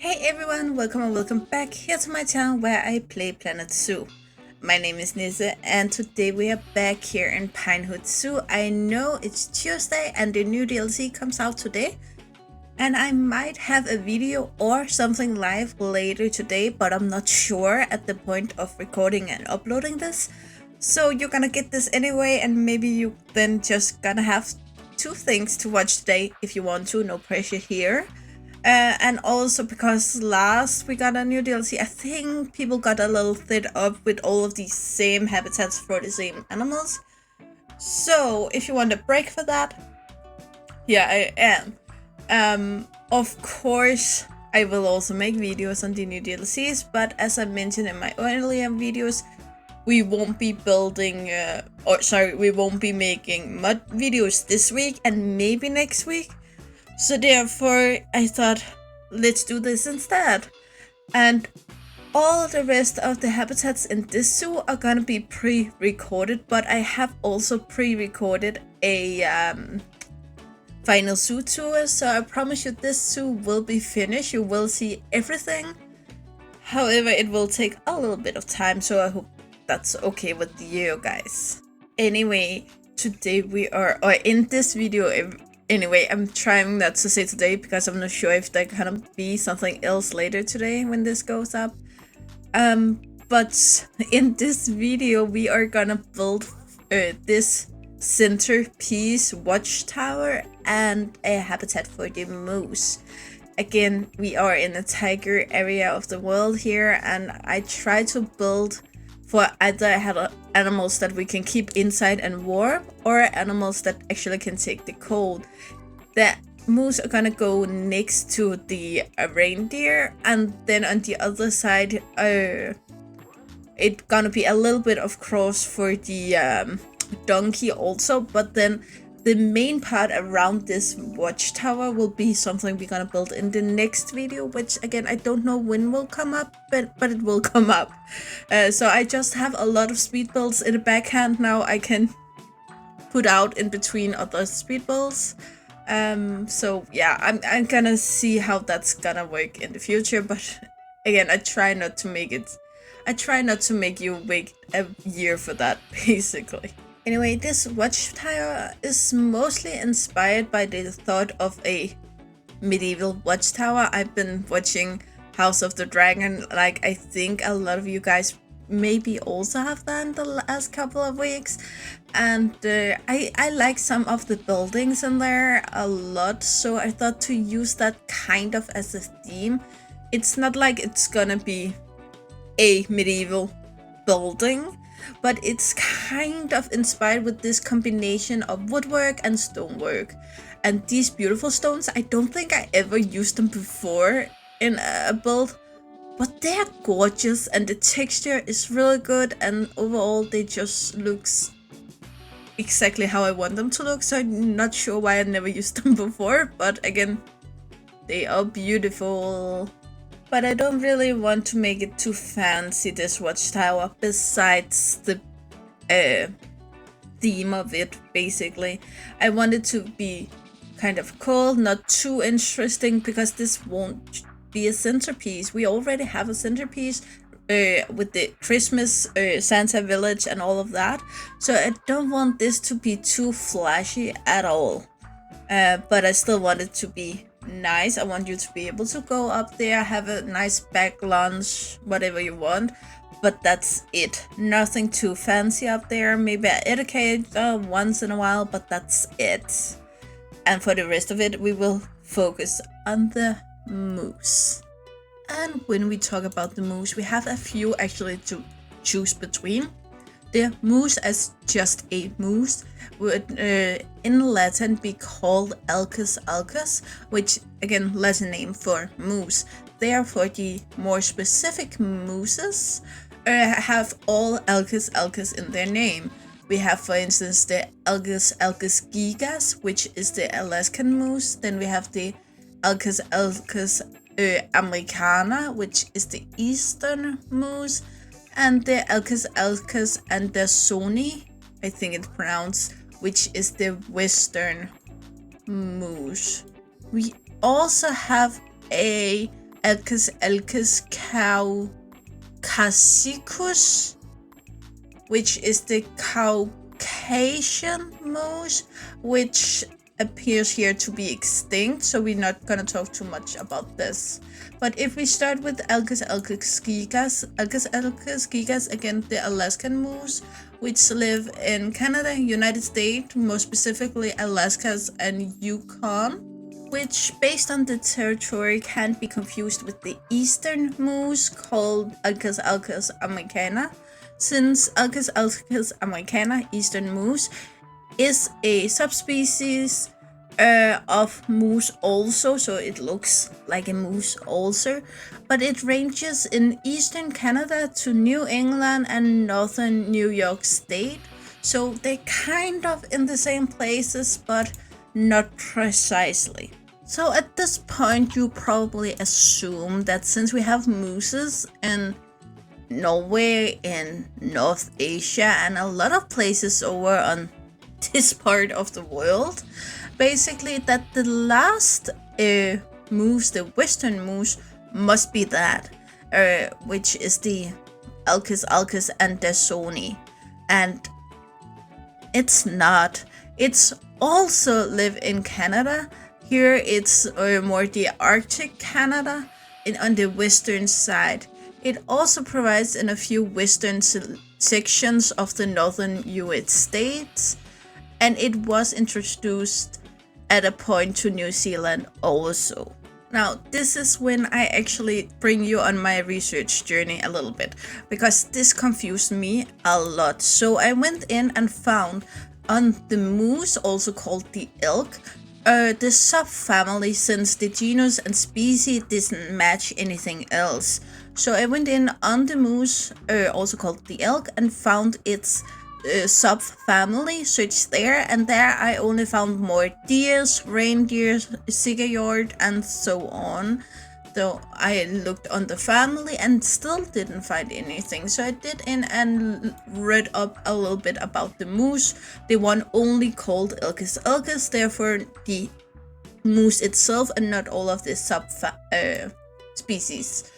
Hey everyone, welcome and welcome back here to my channel where I play PineHut Zoo. My name is Nisse and today we are back here in PineHut Zoo. I know it's Tuesday and the new DLC comes out today. And I might have a video or something live later today, but I'm not sure at the point of recording and uploading this. So you're gonna get this anyway, and maybe you then just gonna have two things to watch today if you want to, no pressure here. And also because last we got a new DLC, I think people got a little fed up with all of these same habitats for the same animals. So if you want a break for that, yeah, I am. Of course, I will also make videos on the new DLCs, but as I mentioned in my earlier videos, we won't be building, we won't be making mod videos this week and maybe next week. So therefore, I thought, let's do this instead. And all the rest of the habitats in this zoo are gonna be pre-recorded, but I have also pre-recorded a final zoo tour, so I promise you this zoo will be finished. You will see everything. However, it will take a little bit of time, so I hope that's okay with you guys. Anyway, today we are, or in this video, anyway, I'm trying not to say today because I'm not sure if there gonna be something else later today when this goes up. But in this video, we are gonna build this centerpiece watchtower and a habitat for the moose. Again, we are in the tiger area of the world here, and I try to build for either animals that we can keep inside and warm, or animals that actually can take the cold. The moose are gonna go next to the reindeer, and then on the other side, it's gonna be a little bit of cross for the donkey also, but then the main part around this watchtower will be something we're gonna build in the next video, which again I don't know when will come up, but it will come up. So I just have a lot of speed builds in the backhand now I can put out in between other speed builds. So yeah, I'm gonna see how that's gonna work in the future, but again, I try not to make you wait a year for that, basically. Anyway, this watchtower is mostly inspired by the thought of a medieval watchtower. I've been watching House of the Dragon, like I think a lot of you guys maybe also have done the last couple of weeks, and I like some of the buildings in there a lot, so I thought to use that kind of as a theme. It's not like it's gonna be a medieval building, but it's kind of inspired with this combination of woodwork and stonework. And these beautiful stones, I don't think I ever used them before in a build, but they're gorgeous and the texture is really good, and overall they just looks exactly how I want them to look. So I'm not sure why I never used them before, but again, they are beautiful. But I don't really want to make it too fancy, this watchtower, besides the theme of it, basically. I want it to be kind of cool, not too interesting, because this won't be a centerpiece. We already have a centerpiece with the Christmas Santa village and all of that, so I don't want this to be too flashy at all. But I still want it to be nice. I want you to be able to go up there, have a nice back lunch, whatever you want, but that's it. Nothing too fancy up there. Maybe I educate once in a while, but that's it. And for the rest of it, we will focus on the moose. And when we talk about the moose, we have a few actually to choose between. The moose as just a moose would in Latin be called Alcus alcus, which again Latin name for moose. Therefore, the more specific mooses have all Alcus alcus in their name. We have, for instance, the Alcus alcus gigas, which is the Alaskan moose. Then we have the Alcus alcus americana, which is the eastern moose. And the Alcus alcus andersoni, I think it's pronounced, which is the western moose. We also have a Alkes caucasicus, which is the Caucasian moose, which appears here to be extinct, so we're not gonna talk too much about this. But if we start with Alkes gigas, again, the Alaskan moose, which live in Canada, United States, more specifically Alaska and Yukon, which based on the territory can't be confused with the eastern moose called Alkes americana, since Alkes americana, eastern moose, is a subspecies of moose also, so it looks like a moose also, but it ranges in eastern Canada to New England and northern New York State, so they're kind of in the same places but not precisely. So at this point you probably assume that since we have mooses in Norway, in North Asia, and a lot of places over on this part of the world, basically that the last moose, the western moose, must be that, which is the Alkes andersoni, and it's not. It's also live in Canada. Here it's more the Arctic Canada, and on the western side. It also provides in a few western sections of the northern US states, and it was introduced at a point to New Zealand also. Now, this is when I actually bring you on my research journey a little bit, because this confused me a lot. So I went in and found on the moose, also called the elk, the subfamily, since the genus and species didn't match anything else. So I went in on the moose, also called the elk, and found its subfamily, searched there, and there I only found more deers, reindeers, sigayard, and so on. So I looked on the family and still didn't find anything. So I did in and read up a little bit about the moose, the one only called Alkes, therefore the moose itself and not all of the species.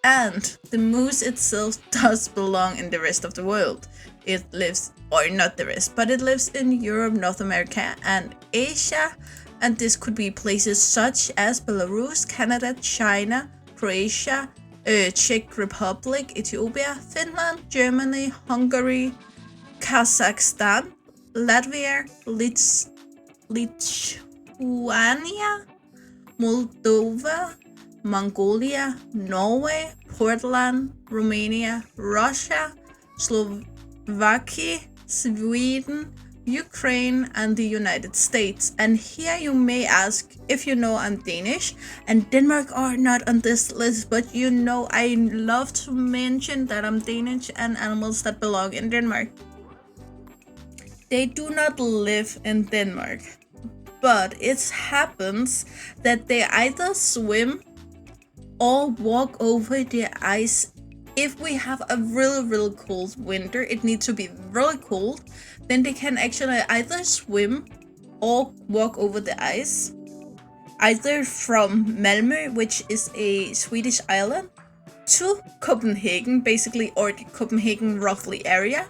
And the moose itself does belong in the rest of the world. It lives, or not the rest, but it lives in Europe, North America, and Asia. And this could be places such as Belarus, Canada, China, Croatia, Czech Republic, Ethiopia, Finland, Germany, Hungary, Kazakhstan, Latvia, Lithuania, Moldova, Mongolia, Norway, Portland, Romania, Russia, Slovakia, Sweden, Ukraine, and the United States. And here you may ask if you know I'm Danish, and Denmark are not on this list, but you know I love to mention that I'm Danish and animals that belong in Denmark. They do not live in Denmark, but it happens that they either swim or walk over the ice. If we have a really cold winter, it needs to be really cold, then they can actually either swim or walk over the ice, either from Malmö, which is a Swedish island, to Copenhagen, basically, or the Copenhagen roughly area,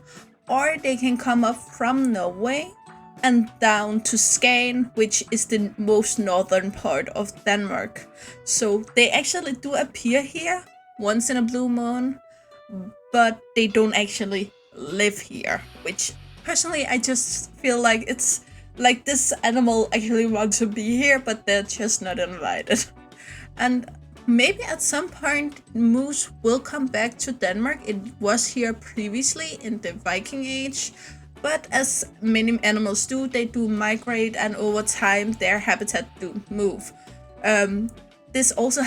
or they can come up from Norway and down to Skagen, which is the most northern part of Denmark. So they actually do appear here once in a blue moon, but they don't actually live here, which personally I just feel like it's like this animal actually wants to be here, but they're just not invited. And maybe at some point moose will come back to Denmark. It was here previously in the Viking Age, but as many animals do, they do migrate, and over time their habitat do move. This also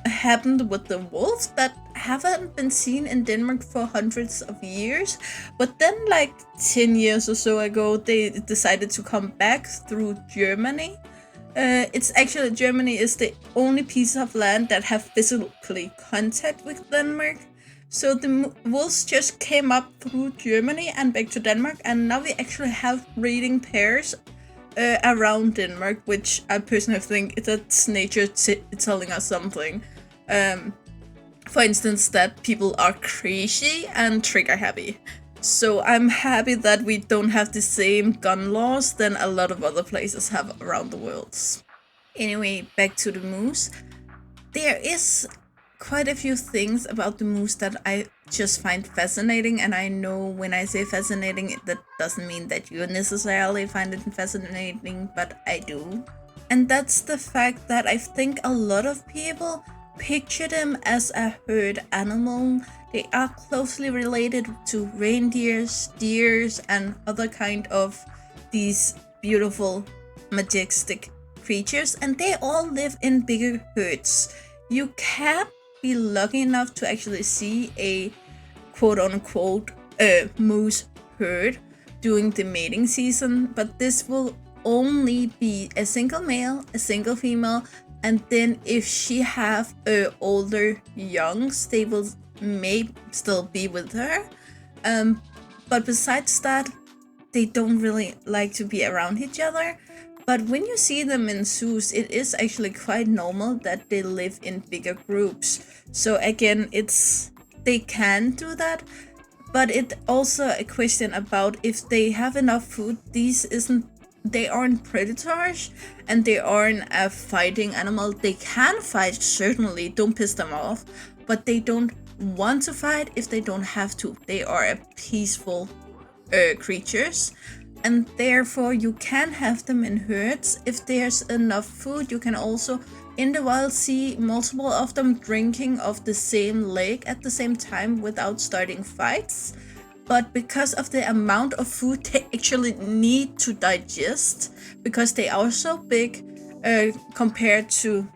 happened with the wolves that haven't been seen in Denmark for hundreds of years, but then like 10 years or so ago they decided to come back through Germany. It's actually Germany is the only piece of land that have physically contact with Denmark. So the wolves just came up through Germany and back to Denmark, and now we actually have breeding pairs around Denmark, which I personally think that's nature telling us something. For instance, that people are crazy and trigger happy. So I'm happy that we don't have the same gun laws than a lot of other places have around the world. Anyway, back to the moose. There is quite a few things about the moose that I just find fascinating, and I know when I say fascinating, that doesn't mean that you necessarily find it fascinating, but I do. And that's the fact that I think a lot of people picture them as a herd animal. They are closely related to reindeers, deers, and other kind of these beautiful, majestic creatures, and they all live in bigger herds. You can't be lucky enough to actually see a quote-unquote moose herd during the mating season, but this will only be a single male, a single female, and then if she have older youngs, they will may still be with her. But besides that, they don't really like to be around each other. But when you see them in zoos, it is actually quite normal that they live in bigger groups. So again, they can do that, but it's also a question about if they have enough food. They aren't predators and they aren't a fighting animal. They can fight, certainly, don't piss them off, but they don't want to fight if they don't have to. They are a peaceful creatures, and therefore you can have them in herds. If there's enough food, you can also in the wild see multiple of them drinking of the same lake at the same time without starting fights. But because of the amount of food they actually need to digest, because they are so big compared to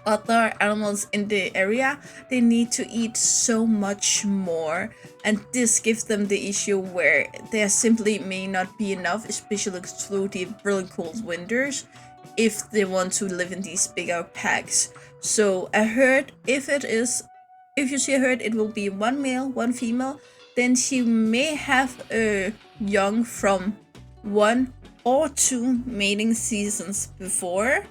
other animals in the area, they need to eat so much more, and this gives them the issue where there simply may not be enough, especially through the really cold winters, if they want to live in these bigger packs. So a herd, if you see a herd, it will be one male, one female. Then she may have a young from 1 or 2 mating seasons before.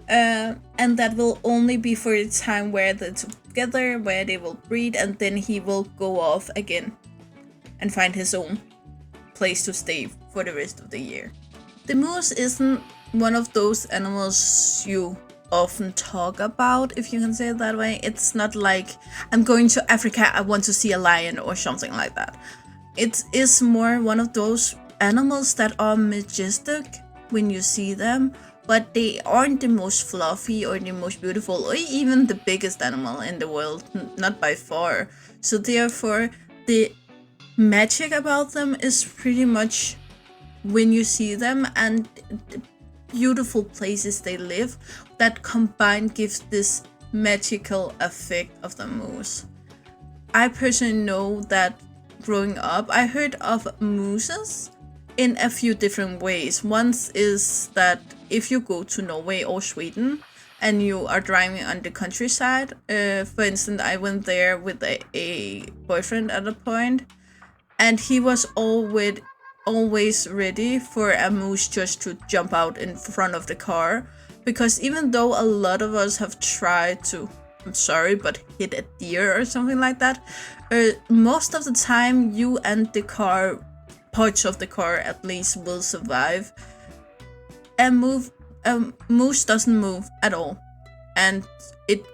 And that will only be for the time where they're together, where they will breed, and then he will go off again and find his own place to stay for the rest of the year. The moose isn't one of those animals you often talk about, if you can say it that way. It's not like I'm going to Africa, I want to see a lion or something like that. It is more one of those animals that are majestic when you see them, but they aren't the most fluffy or the most beautiful or even the biggest animal in the world, not by far. So therefore, the magic about them is pretty much when you see them and the beautiful places they live, that combined gives this magical effect of the moose. I personally know that growing up, I heard of mooses in a few different ways. One is that if you go to Norway or Sweden and you are driving on the countryside, for instance, I went there with a boyfriend at a point, and he was always ready for a moose just to jump out in front of the car, because even though a lot of us have tried to, I'm sorry, but hit a deer or something like that, most of the time you and the car, parts of the car at least, will survive. A moose doesn't move at all, and it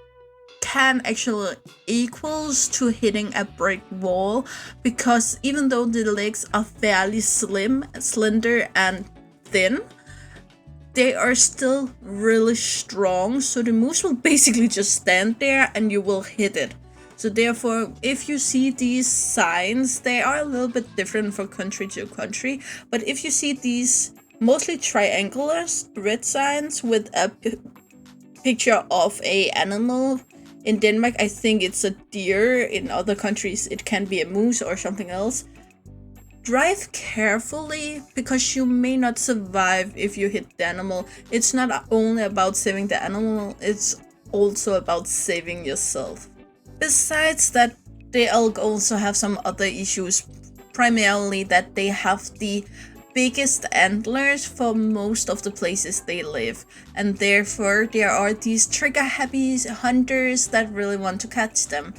can actually equals to hitting a brick wall, because even though the legs are fairly slender and thin, they are still really strong. So the moose will basically just stand there and you will hit it. So therefore, if you see these signs, they are a little bit different from country to country, but if you see these mostly triangular red signs with a picture of a animal, in Denmark I think it's a deer, in other countries it can be a moose or something else, drive carefully, because you may not survive if you hit the animal. It's not only about saving the animal, it's also about saving yourself. Besides that, they also have some other issues, primarily that they have the biggest antlers for most of the places they live, and therefore there are these trigger happy hunters that really want to catch them.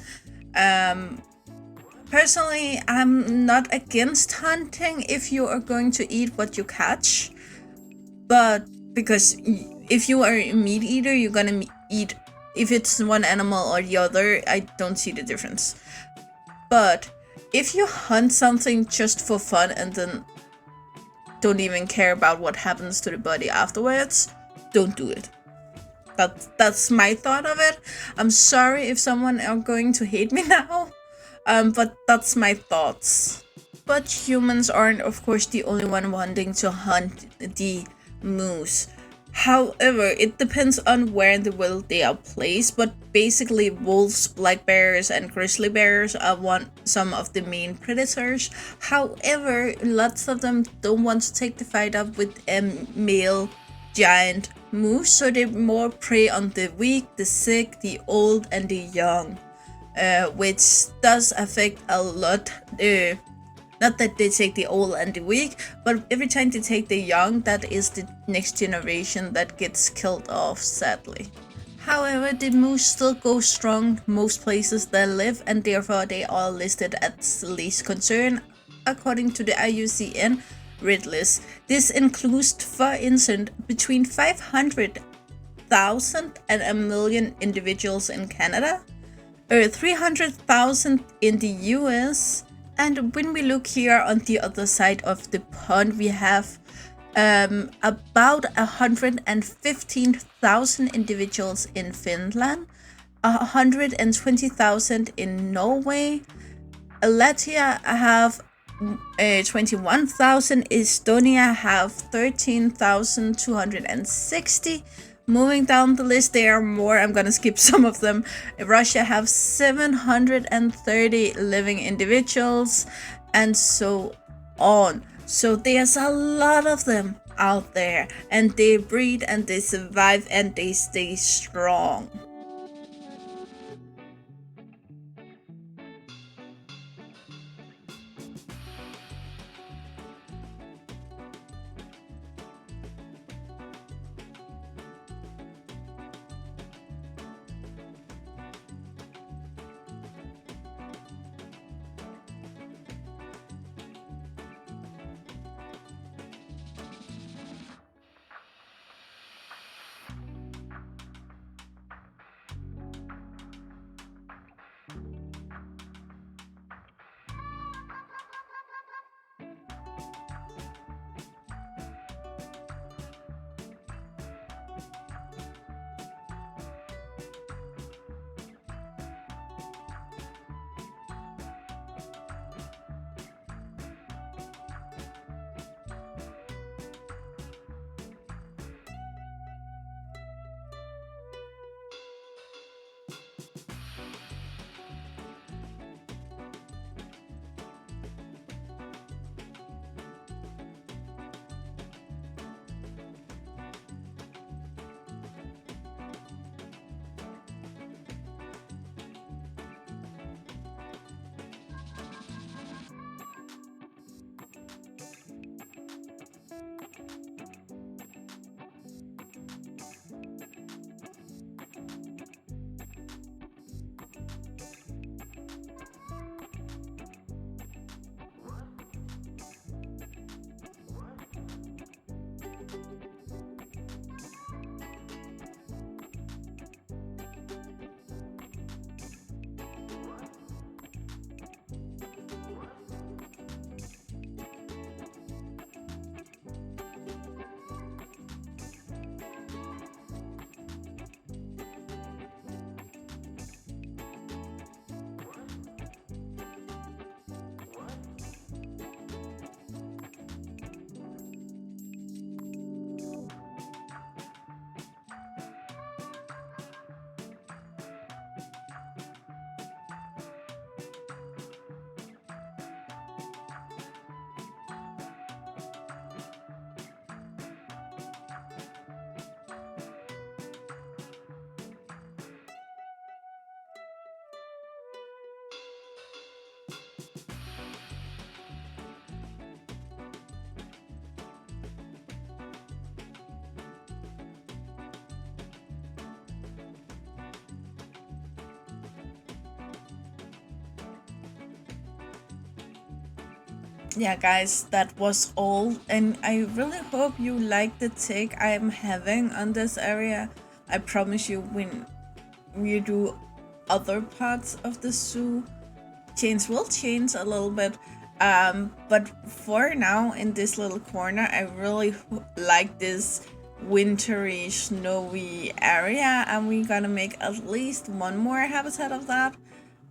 Personally, I'm not against hunting if you are going to eat what you catch, but because if you are a meat eater, you're gonna eat, if it's one animal or the other, I don't see the difference. But if you hunt something just for fun and then don't even care about what happens to the body afterwards, don't do it. That's my thought of it. I'm sorry if someone are going to hate me now, but that's my thoughts. But humans aren't, of course, the only one wanting to hunt the moose. However, it depends on where in the world they are placed, but basically wolves, black bears, and grizzly bears are some of the main predators. However, lots of them don't want to take the fight up with a male giant moose, so they more prey on the weak, the sick, the old, and the young, which does affect a lot. Not that they take the old and the weak, but every time they take the young, that is the next generation that gets killed off, sadly. However, the moose still go strong most places they live, and therefore they are listed as least concern according to the IUCN Red List. This includes, for instance, between 500,000 and a million individuals in Canada, 300,000 in the US, and when we look here on the other side of the pond, we have about 115,000 individuals in Finland, 120,000 in Norway, Latvia have 21,000, Estonia have 13,260. Moving down the list, there are more. I'm gonna skip some of them. Russia have 730 living individuals, and so on. So there's a lot of them out there, and they breed and they survive and they stay strong. yeah, guys, that was all, and I really hope you like the take I'm having on this area. I promise you, when we do other parts of the zoo, change will change a little bit. But for now, in this little corner, I really like this wintry, snowy area, and we're gonna make at least one more habitat of that.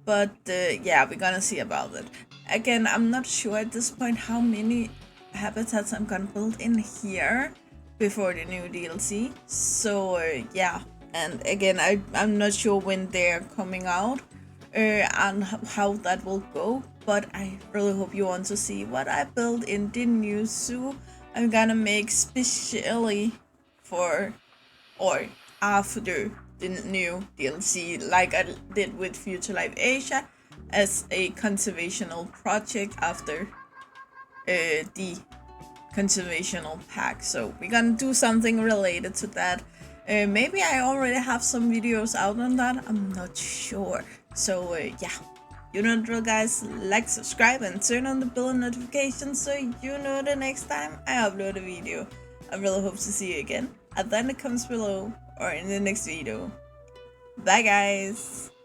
But yeah, we're gonna see about it. Again, I'm not sure at this point how many habitats I'm gonna build in here before the new DLC. So yeah, and again, I'm not sure when they're coming out and how that will go. But I really hope you want to see what I built in the new zoo. I'm gonna make specially for or after the new DLC, like I did with Future Life Asia, as a conservational project after the conservational pack. So we're gonna do something related to that. Maybe I already have some videos out on that, I'm not sure. So yeah, you know the drill, guys. Like, subscribe, and turn on the bell notifications so you know the next time I upload a video. I really hope to see you again at the comments below or in the next video. Bye, guys.